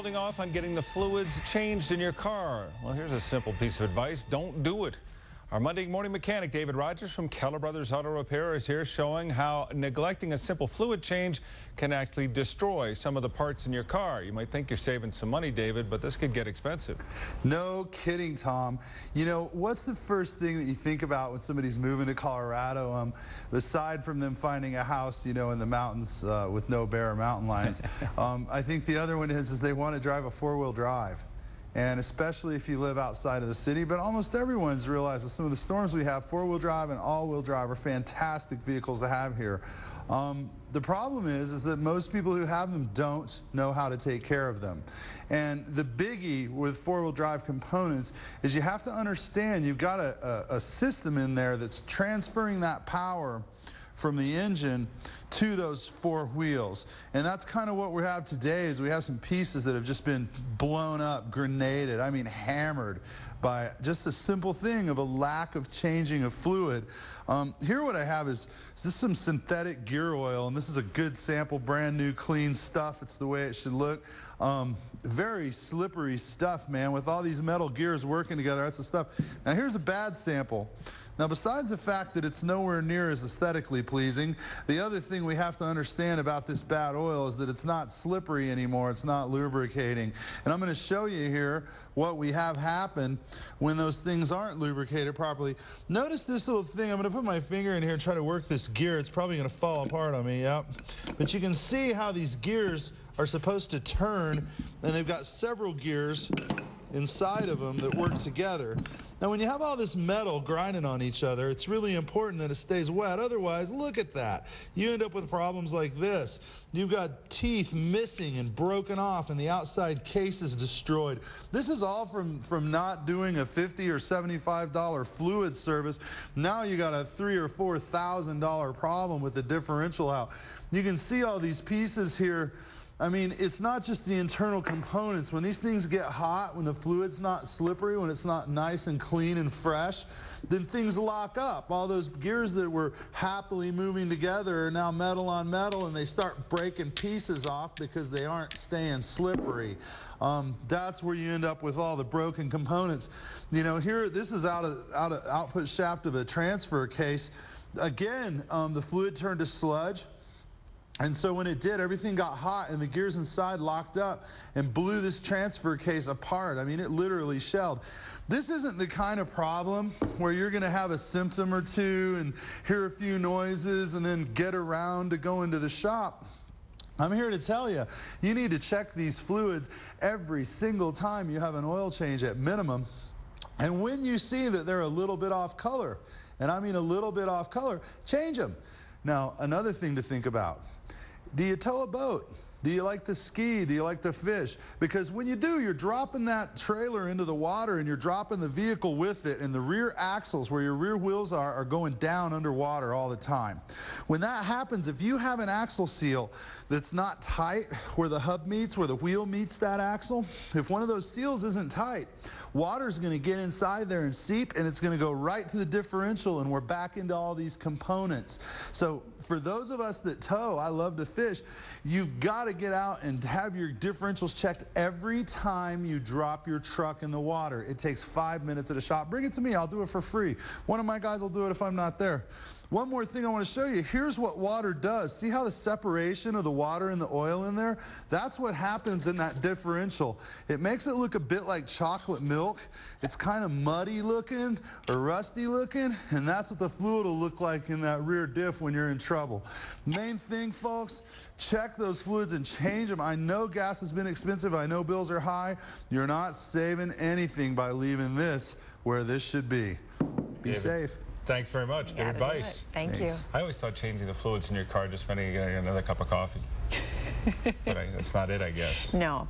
holding off on getting the fluids changed in your car? Well, here's a simple piece of advice. Don't do it. Our Monday morning mechanic, David Rogers from Keller Brothers Auto Repair, is here showing how neglecting a simple fluid change can actually destroy some of the parts in your car. You might think you're saving some money, David, but this could get expensive. No kidding, Tom. You know, what's the first thing that you think about when somebody's moving to Colorado, aside from them finding a house, you know, in the mountains with no bear or mountain lions? I think the other one is they want to drive a four-wheel drive. And especially if you live outside of the city, but almost everyone's realized with some of the storms we have, four-wheel drive and all-wheel drive are fantastic vehicles to have here. The problem is that most people who have them don't know how to take care of them. And the biggie with four-wheel drive components is you have to understand you've got a system in there that's transferring that power from the engine to those four wheels. And that's kind of what we have today is we have some pieces that have just been blown up, grenaded, I mean hammered by just a simple thing of a lack of changing of fluid. Here what I have is this some synthetic gear oil, and this is a good sample, brand new clean stuff. It's the way it should look. Very slippery stuff, man, with all these metal gears working together. That's the stuff. Now here's a bad sample. Now, besides the fact that it's nowhere near as aesthetically pleasing, the other thing we have to understand about this bad oil is that it's not slippery anymore. It's not lubricating. And I'm going to show you here what we have happen when those things aren't lubricated properly. Notice this little thing. I'm going to put my finger in here and try to work this gear. It's probably going to fall apart on me, yep. But you can see how these gears are supposed to turn, and they've got several gears inside of them that work together. Now when you have all this metal grinding on each other, it's really important that it stays wet. Otherwise, look at that. You end up with problems like this. You've got teeth missing and broken off and the outside case is destroyed. This is all from not doing a $50 or $75 fluid service. Now you got a $3,000 or $4,000 problem with the differential out. You can see all these pieces here. I mean, it's not just the internal components. When these things get hot, when the fluid's not slippery, when it's not nice and clean and fresh, then things lock up. All those gears that were happily moving together are now metal on metal, and they start breaking pieces off because they aren't staying slippery. That's where you end up with all the broken components. You know, here, this is out of output shaft of a transfer case. Again, the fluid turned to sludge. And so when it did, everything got hot and the gears inside locked up and blew this transfer case apart. I mean, it literally shelled. This isn't the kind of problem where you're going to have a symptom or two and hear a few noises and then get around to go into the shop. I'm here to tell you, you need to check these fluids every single time you have an oil change at minimum. And when you see that they're a little bit off color, and I mean a little bit off color, change them. Now, another thing to think about. Do you tow a boat? Do you like to ski? Do you like to fish? Because when you do, you're dropping that trailer into the water and you're dropping the vehicle with it, and the rear axles where your rear wheels are going down underwater all the time. When that happens, if you have an axle seal that's not tight where the hub meets, where the wheel meets that axle, if one of those seals isn't tight, water's going to get inside there and seep, and it's going to go right to the differential, and we're back into all these components. So for those of us that tow, I love to fish, you've got to get out and have your differentials checked every time you drop your truck in the water. It takes 5 minutes at a shop. Bring it to me. I'll do it for free. One of my guys will do it if I'm not there. One more thing I want to show you. Here's what water does. See how the separation of the water and the oil in there? That's what happens in that differential. It makes it look a bit like chocolate milk. It's kind of muddy looking or rusty looking, and that's what the fluid will look like in that rear diff when you're in trouble. Main thing, folks, check those fluids and change them. I know gas has been expensive. I know bills are high. You're not saving anything by leaving this where this should be. Be safe. Thanks very much. Good advice. Thank you. I always thought changing the fluids in your car just meant getting another cup of coffee. But that's not it, I guess. No.